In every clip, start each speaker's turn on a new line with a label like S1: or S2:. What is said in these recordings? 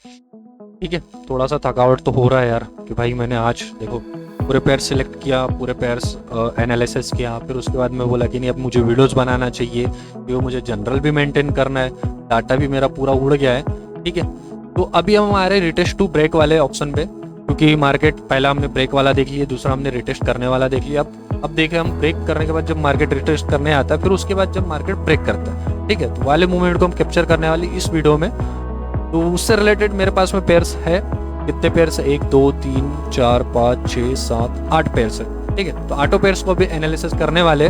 S1: ठीक है, थोड़ा सा थकावट तो हो रहा है यार कि भाई मैंने आज देखो पूरे पेयर सिलेक्ट किया, पूरे पेयर्स एनालिसिस किया, फिर उसके बाद मैं बोला कि नहीं अब मुझे वीडियोस बनाना चाहिए क्योंकि मुझे जनरल भी मेंटेन करना है, डाटा भी मेरा पूरा उड़ गया है। ठीक है, तो अभी हम आ रहे हैं रिटेस्ट टू ब्रेक वाले ऑप्शन पे, क्योंकि मार्केट पहला हमने ब्रेक वाला देख लिया, दूसरा हमने रिटेस्ट करने वाला देख लिया। अब देखें हम ब्रेक करने के बाद जब मार्केट रिटेस्ट करने आता है, फिर उसके बाद जब मार्केट ब्रेक करता है, ठीक है, तो वाले मूवमेंट को हम कैप्चर करने वाले इस वीडियो में। तो उससे रिलेटेड मेरे पास में पेयर्स है, कितने पेयर्स है, 1 2 3 4 5 6 7 8 पेयर्स है। ठीक है, तो आठों पेयर्स को भी एनालिसिस करने वाले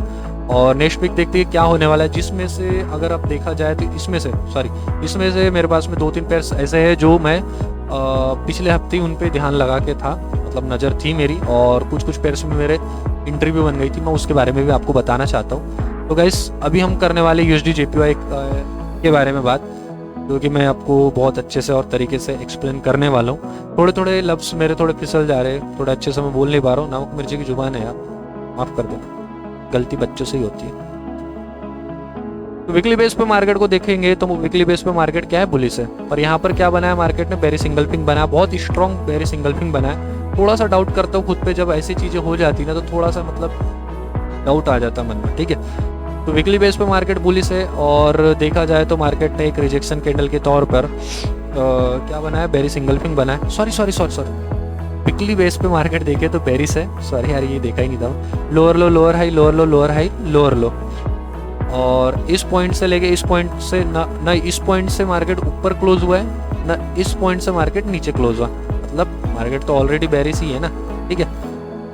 S1: और नेक्स्ट वीक देखते हैं क्या होने वाला है, जिसमें से अगर अब देखा जाए तो इसमें से मेरे पास में 2-3 पेयर्स ऐसे हैं जो मैं पिछले हफ्ते ही उन पे ध्यान लगा के था, मतलब नज़र थी मेरी, और कुछ कुछ पेयर्स में मेरे इंटरव्यू बन गई थी, मैं उसके बारे में भी आपको बताना चाहता हूँ। तो गाइस अभी हम करने वाले यूएसडी जेपीवाई के बारे में बात, क्योंकि मैं आपको बहुत अच्छे से और तरीके से एक्सप्लेन करने वाला हूँ। थोड़े थोड़े लफ्ज़ मेरे थोड़े फिसल जा रहे हैं, थोड़ा अच्छे से मैं बोल नहीं पा रहा हूँ, नमक मिर्ची की जुबान है यार, माफ़ कर देना, गलती बच्चों से ही होती है। तो वीकली बेस पे मार्केट को देखेंगे तो वीकली बेस पे मार्केट क्या है, बुलिश है, और यहाँ पर क्या बना है मार्केट ने, बेरी सिंगल पिंग बना है, बहुत स्ट्रॉन्ग बेरी सिंगल पिंग बना है। थोड़ा सा डाउट करता हूँ खुद पे, जब ऐसी चीज़ें हो जाती ना तो थोड़ा सा मतलब डाउट आ जाता मन में। ठीक है, तो वीकली बेस पे मार्केट बुलिश है, और देखा जाए तो मार्केट ने एक रिजेक्शन कैंडल के तौर पर क्या बना है, बेरी सिंगल पिंग बना है। सॉरी, वीकली बेस पे मार्केट देखे तो बेरिस है, सॉरी यार ये देखा ही नहीं था। लोअर लो लोअर हाई, लोअर लो लोअर हाई, लोअर लो, और इस पॉइंट से लेके इस पॉइंट से ना इस पॉइंट से मार्केट ऊपर क्लोज हुआ है, ना इस पॉइंट से मार्केट नीचे क्लोज हुआ, मतलब मार्केट तो ऑलरेडी बेरिस ही है ना। ठीक है,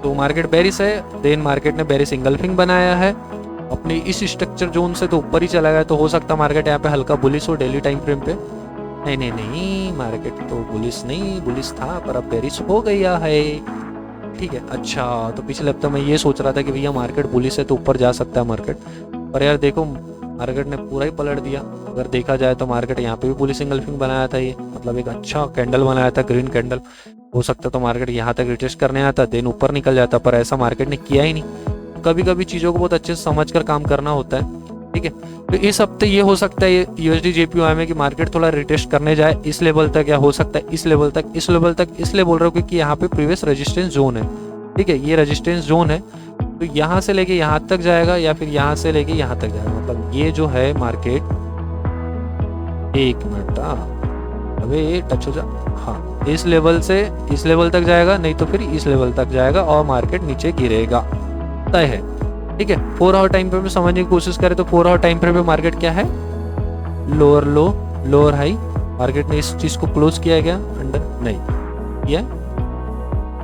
S1: तो मार्केट बेरिस है, देन मार्केट ने बेरी सिंगल पिंग बनाया है अपने इस स्ट्रक्चर जोन से, तो ऊपर ही चला गया, तो हो सकता है मार्केट यहाँ पे हल्का बुलिश हो डेली टाइम फ्रेम पे। नहीं, मार्केट तो बुलिश था पर अब बेरिश हो गया है। ठीक है, अच्छा, तो पिछले हफ्ते मैं ये सोच रहा था कि भैया मार्केट बुलिश है तो ऊपर जा सकता है मार्केट, पर यार देखो मार्केट ने पूरा ही पलट दिया। अगर देखा जाए तो मार्केट यहाँ पे भी बुलिश सिंगल पिंग बनाया था, ये मतलब एक अच्छा कैंडल बनाया था, ग्रीन कैंडल, हो सकता तो मार्केट यहाँ तक रिटेस्ट करने आता, देन ऊपर निकल जाता, पर ऐसा मार्केट ने किया ही नहीं। कभी कभी चीज़ों को बहुत अच्छे से समझ कर काम करना होता है। ठीक है, तो इस हफ्ते ये हो सकता है यूएसडी जेपीवाई में कि मार्केट थोड़ा रिटेस्ट करने जाए इस लेवल तक, या हो सकता है इस लेवल तक इसलिए बोल रहा हूँ क्योंकि यहाँ पे प्रीवियस रेजिस्टेंस जोन है। ठीक है, ये रेजिस्टेंस जोन है, तो यहाँ से लेके यहाँ तक जाएगा या फिर यहाँ से लेके यहाँ तक जाएगा, मतलब ये जो है मार्केट, एक मिनट, अबे ये टच हो जा, हाँ, इस लेवल से इस लेवल तक जाएगा, नहीं तो फिर इस लेवल तक जाएगा और मार्केट नीचे गिरेगा, तय है। ठीक है, 4 आवर टाइम फ्रेम में समझने की कोशिश करें तो 4 आवर टाइम फ्रेम में मार्केट क्या है, लोअर लो लोअर हाई, मार्केट ने इस चीज को क्लोज किया है क्या, अंडर नहीं किया,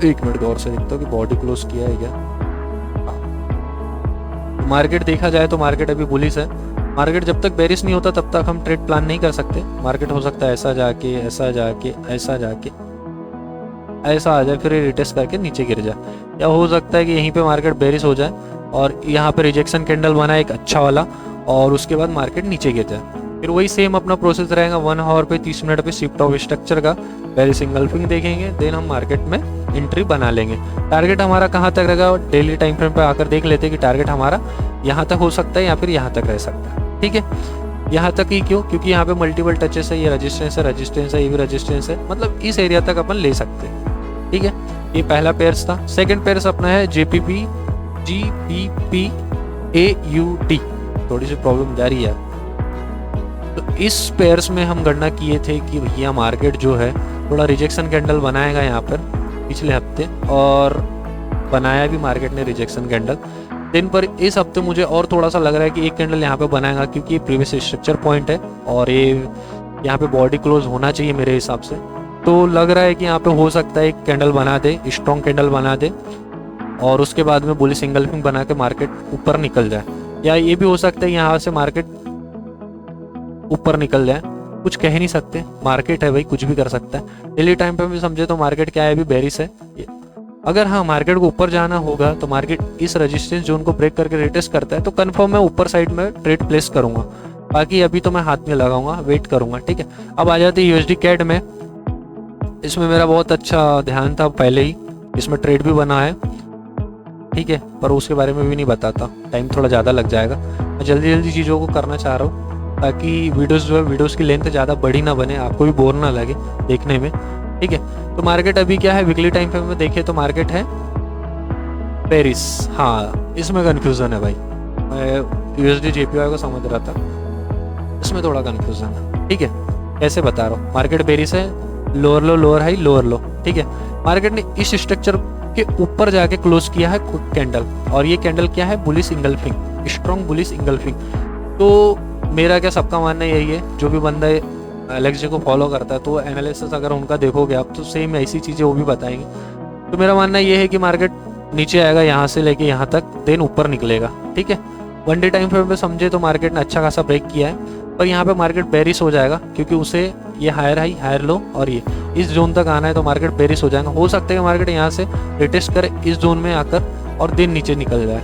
S1: एक मिनट गौर से देखता हूँ कि बॉडी क्लोज किया है क्या। मार्केट देखा जाए तो मार्केट अभी बुलिश है, मार्केट जब तक बेरिश नहीं होता तब तक हम ट्रेड प्लान नहीं कर सकते। मार्केट हो सकता है ऐसा जाके ऐसा जाके ऐसा जाके ऐसा आ जाए, फिर रिटेस्ट करके नीचे गिर जाए, या हो सकता है कि यहीं पे मार्केट बेरिश हो जाए और यहाँ पे रिजेक्शन कैंडल बना एक अच्छा वाला, और उसके बाद मार्केट नीचे गिर जाए। फिर वही सेम अपना प्रोसेस रहेगा, 1 आवर पे 30 मिनट पे शिफ्ट ऑफ स्ट्रक्चर का बेरी सिंगल पिंग देखेंगे, देन हम मार्केट में एंट्री बना लेंगे। टारगेट हमारा कहाँ तक रहेगा, डेली टाइम फ्रेम पे आकर देख लेते हैं कि टारगेट हमारा यहाँ तक हो सकता है या फिर यहाँ तक रह सकता है। ठीक है, यहाँ तक ही क्यों, क्योंकि यहाँ पे मल्टीपल टचेस है, ये रजिस्टेंस है, ये भी रजिस्टेंस है, मतलब इस एरिया तक अपन ले सकते हैं। ठीक है, ये पहला पेयर्स था। सेकंड पेयर्स अपना है GPP AUD, थोड़ी सी प्रॉब्लम जा रही है। तो इस पेयर्स में हम गणना किए थे कि भैया मार्केट जो है थोड़ा रिजेक्शन कैंडल बनाएगा यहाँ पर पिछले हफ्ते, और बनाया भी मार्केट ने रिजेक्शन कैंडल दिन पर। इस हफ्ते मुझे और थोड़ा सा लग रहा है कि एक कैंडल यहाँ पे बनाएगा, क्योंकि ये प्रीवियस स्ट्रक्चर पॉइंट है और ये यहाँ पे बॉडी क्लोज होना चाहिए मेरे हिसाब से, तो लग रहा है कि यहाँ पे हो सकता है एक कैंडल बना दे, स्ट्रॉन्ग कैंडल बना दे, और उसके बाद में बुलिश सिंगल पिंग बना के मार्केट ऊपर निकल जाए, या ये भी हो सकता है यहाँ से मार्केट ऊपर निकल जाए, कुछ कह नहीं सकते, मार्केट है भाई, कुछ भी कर सकता है। डेली टाइम पे भी समझे तो मार्केट क्या है, अभी बेरिश है। अगर हाँ मार्केट को ऊपर जाना होगा तो मार्केट इस रेजिस्टेंस जोन को ब्रेक करके रिटेस्ट करता है तो कंफर्म मैं ऊपर साइड में ट्रेड प्लेस करूंगा, बाकी अभी तो मैं हाथ में लगाऊंगा, वेट करूंगा। ठीक है, अब आ जाते हैं USD कैड में। इसमें मेरा बहुत अच्छा ध्यान था पहले ही, इसमें ट्रेड भी बना है। ठीक है, पर उसके बारे में भी नहीं बताता, टाइम थोड़ा ज़्यादा लग जाएगा, मैं जल्दी जल्दी चीज़ों को करना चाह रहा हूँ। ताकि वीडियोस जो है वीडियोस की लेंथ ज़्यादा बड़ी ना बने, आपको भी बोर ना लगे देखने में, ठीक है। तो मार्केट अभी क्या है, वीकली टाइम फ्रेम में देखिए तो मार्केट है पेरिस। हाँ, इसमें कन्फ्यूज़न है भाई, मैं यूएसडी जेपीवाई को समझ रहा था, इसमें थोड़ा कन्फ्यूज़न है, ठीक है। कैसे बता रहा हूँ, मार्केट पेरिस है, लोअर लो लोअर हाई लोअर लो, ठीक है। मार्केट ने इस स्ट्रक्चर के ऊपर जाके क्लोज किया है कैंडल, और ये कैंडल क्या है, bullish engulfing, strong bullish engulfing. तो मेरा क्या, सबका मानना यही है, जो भी बंदा एलेक्स को फॉलो करता है तो एनालिसिस अगर उनका देखोगे आप तो सेम ऐसी चीज़ें वो भी बताएंगे। तो मेरा मानना ये है कि मार्केट नीचे आएगा यहाँ से लेके यहाँ तक, देन ऊपर निकलेगा, ठीक है। वन डे टाइम फ्रेम पे समझे तो मार्केट ने अच्छा खासा ब्रेक किया है, पर यहाँ पे मार्केट बेरिश हो जाएगा, क्योंकि उसे ये हायर हाई हायर लो और ये इस जोन तक आना है, तो मार्केट बेरिश हो जाएगा। हो सकता है कि मार्केट यहाँ से रिटेस्ट करे इस जोन में आकर और दिन नीचे निकल जाए,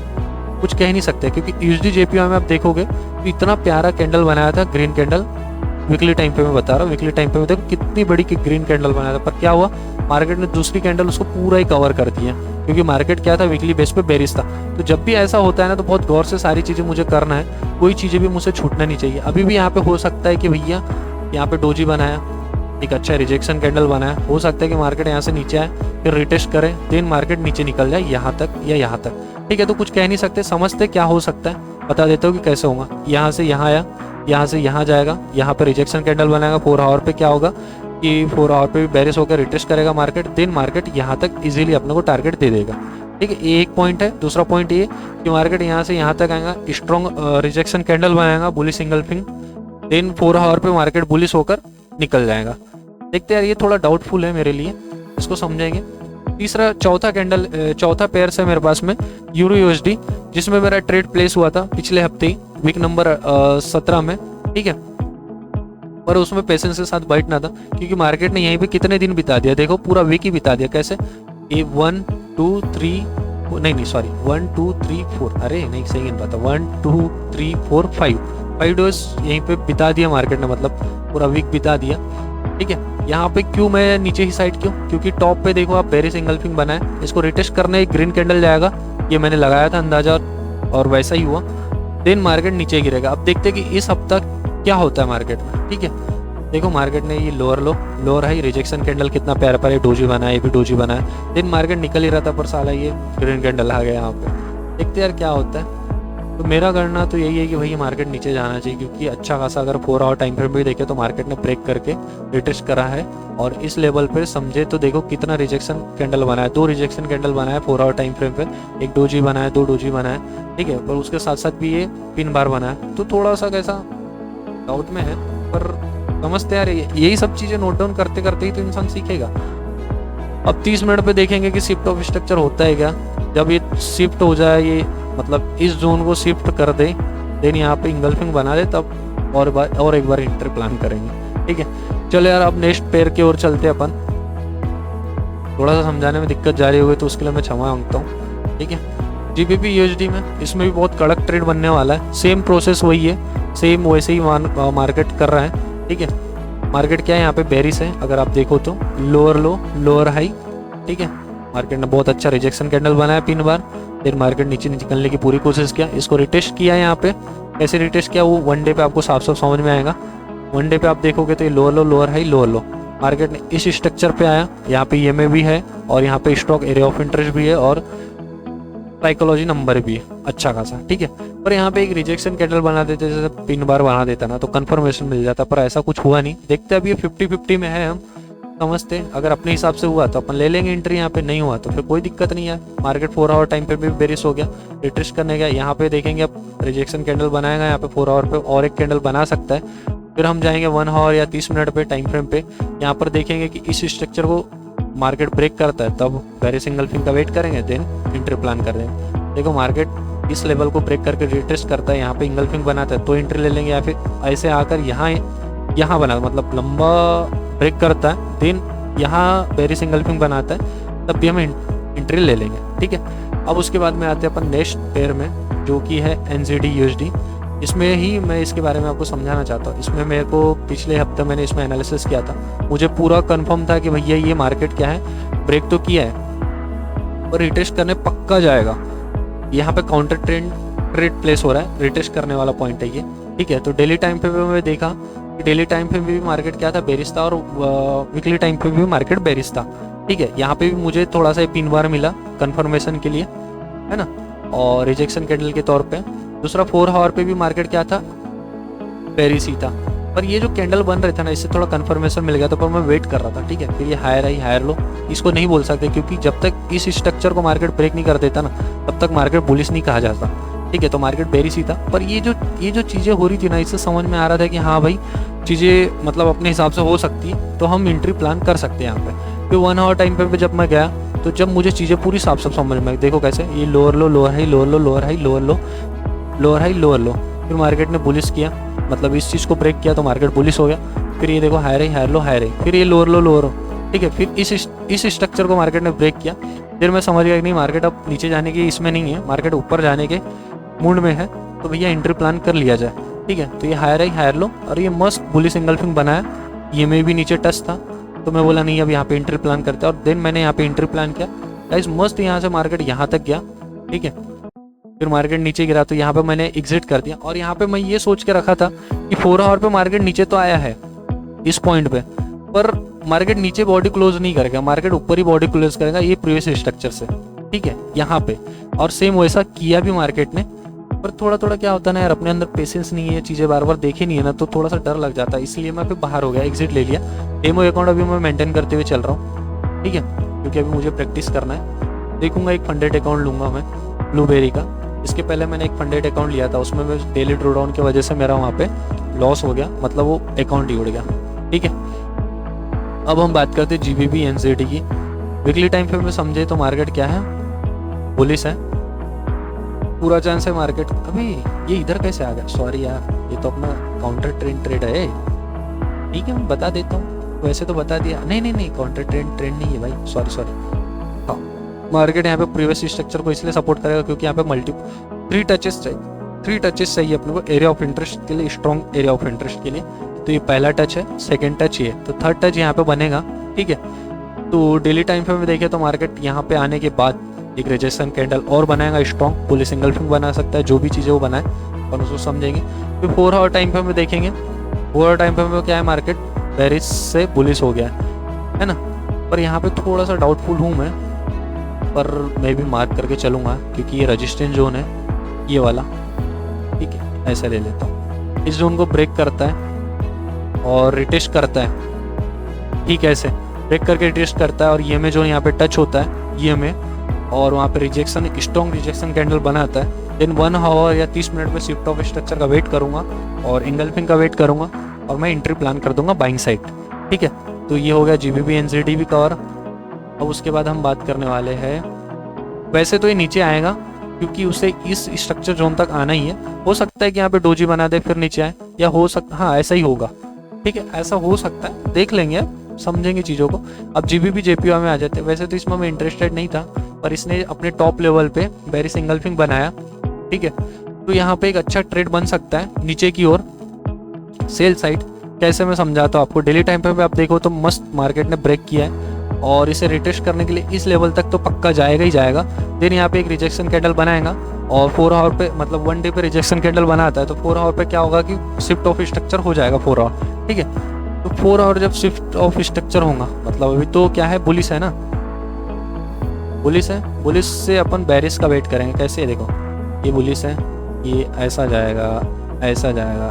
S1: कुछ कह नहीं सकते, क्योंकि यूएसडी जेपीवाई में आप देखोगे तो इतना प्यारा कैंडल बनाया था, ग्रीन कैंडल, वीकली टाइम पे मैं बता रहा हूँ, वीकली टाइम पे देखो कितनी बड़ी ग्रीन कैंडल बनाया था, पर क्या हुआ, मार्केट ने दूसरी कैंडल उसको पूरा ही कवर कर दिया, क्योंकि मार्केट क्या था, वीकली बेस पे बेरिश था। तो जब भी ऐसा होता है ना, तो बहुत गौर से सारी चीज़ें मुझे करना है, कोई चीज़ें भी मुझसे छूटना नहीं चाहिए। अभी भी यहाँ पे हो सकता है कि भैया यहाँ पे डोजी बनाया, एक अच्छा रिजेक्शन कैंडल बनाया, हो सकता है कि मार्केट यहाँ से नीचे आए, फिर रिटेस्ट करे, देन मार्केट नीचे निकल जाए यहाँ तक या यहाँ तक, ठीक है। तो कुछ कह नहीं सकते, समझते क्या हो सकता है, बता देता हूँ कि कैसे होगा। यहाँ से यहाँ आया, यहाँ से यहाँ जाएगा, यहाँ पे रिजेक्शन कैंडल बनाएगा, 4 आवर पे क्या होगा कि 4 आवर पे भी बेरिश होकर रिटेस्ट करेगा मार्केट, देन मार्केट यहाँ तक इजीली अपने को टारगेट दे देगा, ठीक है। ये एक पॉइंट है। दूसरा पॉइंट ये कि मार्केट यहाँ से यहाँ तक आएगा, स्ट्रॉन्ग रिजेक्शन कैंडल बनाएगा, बुलिश इंगल्फिंग, देन 4 आवर पे मार्केट बुलिश होकर निकल जाएगा। देखते हैं यार, ये थोड़ा डाउटफुल है मेरे लिए, इसको समझेंगे। तीसरा चौथा पेयर्स है मेरे पास में, यूरो यूएसडी, जिसमें मेरा ट्रेड प्लेस हुआ था पिछले हफ्ते ही, वीक नंबर 17 में, ठीक है। पर उसमें पेशेंस के साथ बैठना था, क्योंकि मार्केट ने यहीं पे कितने दिन बिता दिया, देखो पूरा वीक ही बिता दिया। कैसे, ये 1 2 3 नहीं सॉरी 1 2 3 4, अरे नहीं सही गिन पाता, 1 2 3 4 5 डेज यहीं पे बिता दिया मार्केट ने, मतलब पूरा वीक बिता दिया, ठीक है। यहाँ पे क्यों मैं नीचे ही साइड क्यों, क्योंकि टॉप पे देखो आप बेरिश इंगल्फिंग बना है, इसको रिटेस्ट करने एक ग्रीन कैंडल जाएगा, ये मैंने लगाया था अंदाजा और वैसा ही हुआ, देन मार्केट नीचे गिरेगा। अब देखते हैं कि इस हफ्ता क्या होता है मार्केट में, ठीक है। देखो मार्केट ने ये लोअर लो लोअर हाई रिजेक्शन कैंडल कितना प्यारा प्यारा डोजी बनाया, ये भी डोजी बनाया, देन मार्केट निकल ही रहा था, पर साला ये ग्रीन कैंडल आ गया यहाँ पे। देखते यार क्या होता है। तो मेरा करना तो यही है कि भाई मार्केट नीचे जाना चाहिए, क्योंकि अच्छा खासा अगर 4 आवर टाइम फ्रेम भी देखे तो मार्केट ने ब्रेक करके रिटेस्ट करा है, और इस लेवल पे समझे तो देखो कितना रिजेक्शन कैंडल बनाया, 2 रिजेक्शन कैंडल बनाया 4 आवर टाइम फ्रेम पे, एक डोजी बनाया, 2 डोजी बनाया, ठीक है। पर उसके साथ साथ भी ये पिन बार बनाया, तो थोड़ा सा कैसा डाउट में है, पर समझते यार, यही सब चीज़ें नोट डाउन करते करते ही तो इंसान सीखेगा। अब 30 मिनट पे देखेंगे कि शिफ्ट ऑफ स्ट्रक्चर होता है क्या। जब ये शिफ्ट हो जाए, ये मतलब इस जोन को शिफ्ट कर दे, देन यहाँ पे इंगल्फिंग बना दे, तब और एक बार इंटर प्लान करेंगे, ठीक है। चलो यार, अब नेक्स्ट पेयर की ओर चलते अपन। थोड़ा सा समझाने में दिक्कत जारी हो गई तो उसके लिए मैं क्षमा मांगता हूँ, ठीक है। जीबीपी यूएसडी में इसमें भी बहुत कड़क ट्रेड बनने वाला है, सेम प्रोसेस वही है, सेम वैसे ही मार्केट कर रहा है, ठीक है। मार्केट क्या है, यहाँ पे बेरिश है, अगर आप देखो तो लोअर लो लोअर हाई, ठीक है। मार्केट ने बहुत अच्छा रिजेक्शन कैंडल बनाया पिन बार, फिर मार्केट नीचे निकलने की पूरी कोशिश किया, इसको रिटेस्ट किया यहाँ पे। कैसे रिटेस्ट किया वो वन डे पे आपको साफ साफ समझ में आएगा। वन डे पे आप देखोगे तो ये लोअर लो लोअर हाई लोअर लो, मार्केट ने इस स्ट्रक्चर पे आया, यहाँ पे ईएमए भी है, और यहाँ पे स्टॉक एरिया ऑफ इंटरेस्ट भी है, और साइकोलॉजी नंबर भी है अच्छा खासा, ठीक है। पर यहाँ पे एक रिजेक्शन कैंडल बना देते, जैसे पिन बार बना देता ना, तो कंफर्मेशन मिल जाता, पर ऐसा कुछ हुआ नहीं। देखते अभी ये 50-50 में है, हम समझते अगर अपने हिसाब से हुआ तो अपन ले लेंगे एंट्री, यहाँ पे नहीं हुआ तो फिर कोई दिक्कत नहीं है। मार्केट 4 आवर टाइम पे भी बेरिश हो गया, रिट्रेस करने गया, यहाँ पे देखेंगे अब रिजेक्शन कैंडल बनाएगा, यहाँ पे 4 आवर पे और एक कैंडल बना सकता है, फिर हम जाएंगे 1 आवर या 30 मिनट पे टाइम फ्रेम पे, यहाँ पर देखेंगे कि इस स्ट्रक्चर को मार्केट ब्रेक करता है, तब बेरिश इंगल्फिंग का वेट करेंगे, देन एंट्री प्लान कर देंगे। देखो मार्केट इस लेवल को ब्रेक करके रिट्रेस करता है, यहाँ पे इंगल्फिंग बनाता है तो एंट्री ले लेंगे, या फिर ऐसे आकर यहाँ बना, मतलब लंबा ब्रेक करता है, देन यहाँ बेरिश इंगल्फिंग बनाता है, तब भी हम एंट्री ले लेंगे, ठीक है। अब उसके बाद में आते हैं अपन नेक्स्ट पेयर में, जो कि है एनजीडी यूएसडी। इसमें ही मैं इसके बारे में आपको समझाना चाहता हूँ। इसमें मेरे को पिछले हफ्ते मैंने इसमें एनालिसिस किया था, मुझे पूरा कंफर्म था कि भैया ये मार्केट क्या है, ब्रेक तो किया है और रिटेस्ट करने पक्का जाएगा। यहाँ पे काउंटर ट्रेड प्लेस हो रहा है, रिटेस्ट करने वाला पॉइंट है ये, ठीक है, तो डेली टाइम पे भी मैं देखा कि डेली टाइम पे भी मार्केट क्या था, बेरिश था, और वीकली टाइम पे भी मार्केट बेरिश था। ठीक है, यहाँ पे भी मुझे थोड़ा सा पिन बार मिला कंफर्मेशन के लिए, है ना, और रिजेक्शन कैंडल के तौर पे। दूसरा 4 आवर पे भी मार्केट क्या था, बेरिश ही था। पर ये जो कैंडल बन रहे थे ना, इससे थोड़ा कंफर्मेशन मिल गया था, पर मैं वेट कर रहा था। ठीक है, फिर ये हायर आई हायर लो, इसको नहीं बोल सकते, क्योंकि जब तक इस स्ट्रक्चर को मार्केट ब्रेक नहीं कर देता ना, तब तक मार्केट बुलिश नहीं कहा जाता। ठीक है, तो मार्केट बेरिश ही था। पर ये जो चीज़ें हो रही थी ना, इससे समझ में आ रहा था कि हाँ भाई, चीज़ें मतलब अपने हिसाब से हो सकती है, तो हम एंट्री प्लान कर सकते हैं यहाँ पे। फिर 1 आवर टाइम पे जब मैं गया, तो जब मुझे चीज़ें पूरी साफ साफ समझ में, देखो कैसे ये लोअर लो, लोअर हाई, लोअर लो, लोअर हाई, लोअर लो, लोअर हाई, लोअर लो, फिर मार्केट ने बुलिश किया, मतलब इस चीज़ को ब्रेक किया तो मार्केट बुलिश हो गया। फिर ये देखो higher high, higher low, higher high, फिर ये लोअर लो, लोअर हो। ठीक है, फिर इस स्ट्रक्चर को मार्केट ने ब्रेक किया। फिर मैं समझ गया कि नहीं, मार्केट अब नीचे जाने की इसमें नहीं है, मार्केट ऊपर जाने के मूड में है, तो भैया एंट्री प्लान कर लिया जाए। ठीक है, तो ये हायर हाई, हायर लो, और ये मस्त बुलिश इंगल्फिंग बनाया। ये में भी नीचे टच था, तो मैं बोला नहीं अब यहाँ पे एंट्री प्लान करते हैं, और देन मैंने यहाँ पे एंट्री प्लान किया। गाइस मस्त यहाँ से मार्केट यहाँ तक गया। ठीक है, फिर मार्केट नीचे गिरा, तो यहाँ पे मैंने एग्जिट कर दिया। और यहाँ पे मैं ये सोच के रखा था कि 4 आवर पे मार्केट नीचे तो आया है इस पॉइंट पे, पर मार्केट नीचे बॉडी क्लोज नहीं करेगा, मार्केट ऊपर ही बॉडी क्लोज करेगा ये प्रीवियस स्ट्रक्चर से। ठीक है, यहाँ पे, और सेम वैसा किया भी मार्केट ने। पर थोड़ा थोड़ा क्या होता है ना यार, अपने अंदर पेशेंस नहीं है, चीज़ें बार बार देखी नहीं है ना, तो थोड़ा सा डर लग जाता है, इसलिए मैं फिर बाहर हो गया, एग्जिट ले लिया। डेमो अकाउंट अभी मैं मेंटेन करते हुए चल रहा हूँ। ठीक है, क्योंकि अभी मुझे प्रैक्टिस करना है। देखूंगा एक फंडेड अकाउंट लूँगा मैं ब्लूबेरी का। इसके पहले मैंने एक फंडेड अकाउंट लिया था, उसमें मैं डेली ड्रॉ डाउन की वजह से मेरा वहाँ पे लॉस हो गया, मतलब वो अकाउंट ही उड़ गया। ठीक है, अब हम बात करते हैं GBP NZD की। वीकली टाइम फ्रेम में समझे तो मार्केट क्या है, बुलिश है, पूरा चांस है मार्केट। अभी ये इधर कैसे आ गया, सॉरी यार, ये तो अपना काउंटर ट्रेंड है। ठीक है, मैं बता देता हूँ, वैसे तो बता दिया। नहीं काउंटर ट्रेंड नहीं है भाई, सॉरी। हाँ, मार्केट यहाँ पे प्रीवियस स्ट्रक्चर को इसलिए सपोर्ट करेगा क्योंकि यहाँ पे 3 टचेस चाहिए अपने को एरिया ऑफ इंटरेस्ट के लिए, स्ट्रॉन्ग एरिया ऑफ इंटरेस्ट के लिए। तो ये पहला टच है, सेकंड टच ये, तो थर्ड टच यहाँ पे बनेगा। ठीक है, तो डेली टाइम फ्रेम में देखें तो मार्केट यहाँ पे आने के बाद एक रिजेक्शन कैंडल और बनाएगा स्ट्रॉन्ग, पुलिस इंगल्फिंग बना सकता है, जो भी चीज़ें वो बनाए अपन उसको समझेंगे। फिर 4 आवर टाइम फ्रेम में देखेंगे, 4 आवर टाइम फ्रेम में क्या है, मार्केट बेरिश से बुलिश हो गया है ना। पर यहाँ पे थोड़ा सा डाउटफुल हूँ मैं, पर मैं भी मार्क करके चलूँगा क्योंकि ये रजिस्टेंस जोन है ये वाला। ठीक है, ऐसा ले लेता हूँ, इस जोन को ब्रेक करता है और रिटेस्ट करता है। ठीक है, ऐसे ब्रेक करके रिटेस्ट करता है, और ये में जो यहाँ पे टच होता है ये में, और वहाँ पे रिजेक्शन, एक स्ट्रॉन्ग रिजेक्शन कैंडल बनाता है। देन 1 आवर या 30 मिनट में शिफ्ट ऑफ स्ट्रक्चर का वेट करूँगा और इंगल्फिंग का वेट करूँगा, और मैं एंट्री प्लान कर दूंगा बाइंग साइड। ठीक है, तो ये हो गया GBP NZD भी कवर। अब उसके बाद हम बात करने वाले हैं, वैसे तो ये नीचे आएगा क्योंकि उसे इस स्ट्रक्चर जोन तक आना ही है। हो सकता है कि यहाँ पे डोजी बना दे फिर नीचे आए, या हो सकता, हाँ ऐसा ही होगा। ठीक है, ऐसा हो सकता है, देख लेंगे, समझेंगे चीज़ों को। अब GBP JPY में आ जाते हैं। वैसे तो इसमें मैं इंटरेस्टेड नहीं था, पर इसने अपने टॉप लेवल पे बेरिश इंगल्फिंग बनाया। ठीक है, तो यहाँ पे एक अच्छा ट्रेड बन सकता है नीचे की ओर, सेल साइड। कैसे मैं समझाता हूँ आपको, डेली टाइम पे आप देखो तो मस्त मार्केट ने ब्रेक किया है, और इसे रिटेस्ट करने के लिए इस लेवल तक तो पक्का जाएगा ही जाएगा। देन यहाँ पे एक रिजेक्शन कैंडल बनाएगा, और 4 आवर पे, मतलब 1 डे पे रिजेक्शन कैंडल बनाता है, तो 4 आवर पे क्या होगा कि शिफ्ट ऑफ स्ट्रक्चर हो जाएगा 4 आवर। ठीक है, तो 4 आवर जब शिफ्ट ऑफ स्ट्रक्चर होगा, मतलब अभी तो क्या है, बुलिश है ना, बुलिश है, बुलिश से अपन बेरिश का वेट करेंगे। कैसे, देखो ये बुलिश है, ये ऐसा जाएगा, ऐसा जाएगा,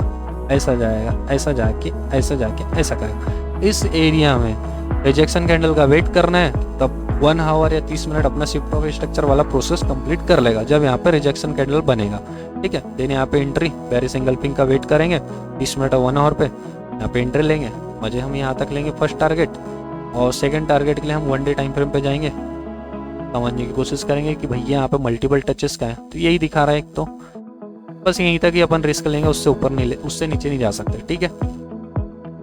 S1: ऐसा जाएगा, ऐसा जाके, ऐसा जाके, ऐसा करेगा। इस एरिया में रिजेक्शन कैंडल का वेट करना है, तब 1 आवर या 30 मिनट अपना शिफ्ट ऑफ स्ट्रक्चर वाला प्रोसेस कंप्लीट कर लेगा जब यहाँ पे रिजेक्शन कैंडल बनेगा। ठीक है, देन यहाँ पे एंट्री बेरिश इंगल्फिंग का वेट करेंगे 30 मिनट और 1 आवर पे, यहाँ पे एंट्री लेंगे, मजे हम यहाँ तक लेंगे फर्स्ट टारगेट, और सेकंड टारगेट के लिए हम 1 डे टाइम फ्रेम पे जाएंगे, समझने की कोशिश करेंगे कि भैया यहाँ पे मल्टीपल टचेस का है, तो यही दिखा रहा है एक, तो बस यहीं तक ही अपन रिस्क लेंगे, उससे ऊपर नहीं ले, उससे नीचे नहीं जा सकते। ठीक है,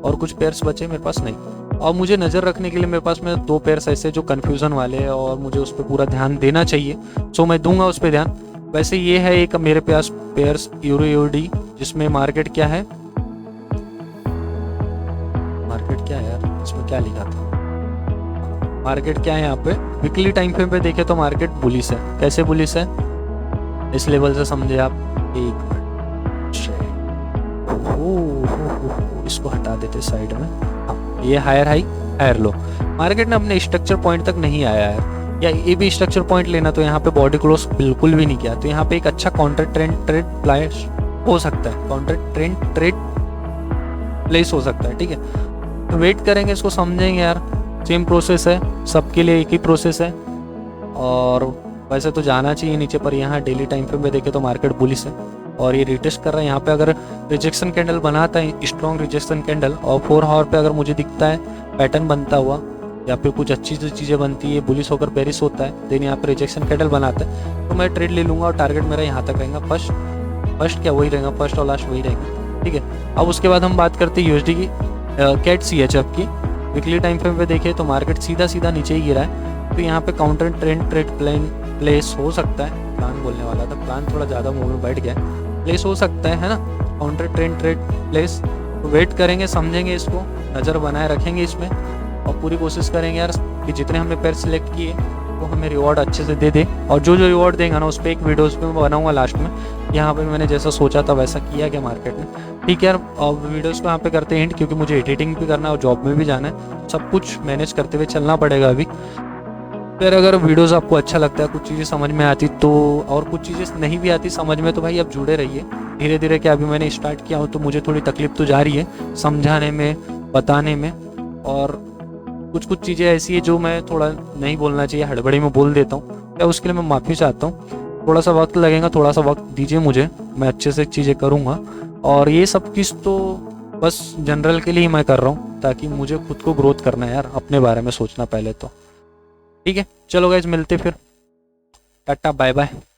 S1: और कुछ पेयर्स बचे मेरे पास नहीं, और मुझे नज़र रखने के लिए मेरे पास में 2 पेयर्स ऐसे जो कन्फ्यूज़न वाले हैं, और मुझे उस पर पूरा ध्यान देना चाहिए, सो मैं दूंगा उस पर ध्यान। वैसे ये है एक मेरे पास पेयर्स यूरो यूडी, जिसमें मार्केट क्या है, मार्केट क्या है यार, इसमें क्या लिखा था, मार्केट क्या है यहाँ पे वीकली टाइम फ्रेम पे देखे तो मार्केट बुलिश है। कैसे बुलिश है, इस लेवल से समझे आप, एक इसको हटा देते साइड में। हाँ, ये higher high higher low. Market ने अपने स्ट्रक्चर पॉइंट तक नहीं आया है, या ये भी स्ट्रक्चर पॉइंट लेना, तो यहाँ पे बॉडी क्लोज बिल्कुल भी नहीं किया, तो यहाँ पे एक अच्छा काउंटर ट्रेंड ट्रेड प्लेस हो सकता है, काउंटर ट्रेंड ट्रेड प्लेस हो सकता है। ठीक है, तो वेट करेंगे, इसको समझेंगे यार। सेम प्रोसेस है, सबके लिए एक ही प्रोसेस है। और वैसे तो जाना चाहिए नीचे, पर यहाँ डेली टाइम फ्रेम पे देखे तो मार्केट बुलिश है और ये रिटेस्ट कर रहा है। यहाँ पे अगर रिजेक्शन कैंडल बनाता है, स्ट्रॉन्ग रिजेक्शन कैंडल, और 4 आवर पे अगर मुझे दिखता है पैटर्न बनता हुआ, या फिर कुछ अच्छी चीज़ें बनती है, बुलिश होकर बेरिश होता है, देन यहाँ पे रिजेक्शन कैंडल बनाता है, तो मैं ट्रेड ले लूँगा। और टारगेट मेरा यहाँ तक रहेगा, फर्स्ट क्या वही रहेगा, फर्स्ट और लास्ट वही रहेगा। ठीक है, अब उसके बाद हम बात करते हैं यूएसडी की, कैट CHF की। वीकली टाइम फ्रेम पे देखें तो मार्केट सीधा नीचे ही गिरा है, तो यहाँ पे काउंटर ट्रेंड ट्रेड प्लेस हो सकता है। प्लान बोलने वाला था, प्लान थोड़ा ज़्यादा मुंह में बैठ गया, प्लेस हो सकता है ना, काउंटर ट्रेंड ट्रेड प्लेस। तो वेट करेंगे, समझेंगे इसको, नज़र बनाए रखेंगे इसमें, और पूरी कोशिश करेंगे यार कि जितने हमने पेयर सिलेक्ट किए वो हमें रिवॉर्ड अच्छे से दे दे। और जो रिवॉर्ड देगा ना, उस पर एक वीडियोज़ पे मैं बनाऊंगा लास्ट में। यहाँ पे मैंने जैसा सोचा था वैसा किया गया मार्केट में। ठीक है यार, अब वीडियोज़ को यहाँ पे करते हैं एंड, क्योंकि मुझे एडिटिंग भी करना है और जॉब में भी जाना है, सब कुछ मैनेज करते हुए चलना पड़ेगा अभी। फिर अगर वीडियोज़ आपको अच्छा लगता है, कुछ चीज़ें समझ में आती तो, और कुछ चीज़ें नहीं भी आती समझ में, तो भाई आप जुड़े रहिए। धीरे धीरे क्या अभी मैंने स्टार्ट किया हूँ, तो मुझे थोड़ी तकलीफ तो जा रही है समझाने में, बताने में, और कुछ चीज़ें ऐसी है जो मैं थोड़ा नहीं बोलना चाहिए, हड़बड़ी में बोल देता हूँ, क्या उसके लिए मैं माफ़ी चाहता हूँ। थोड़ा सा वक्त लगेगा, थोड़ा सा वक्त दीजिए मुझे, मैं अच्छे से चीज़ें करूँगा। और ये सब चीज़ तो बस जनरल के लिए ही मैं कर रहा हूँ, ताकि मुझे खुद को ग्रोथ करना है यार, अपने बारे में सोचना पहले तो। ठीक है, चलो गाइज, मिलते फिर, टाटा बाय बाय।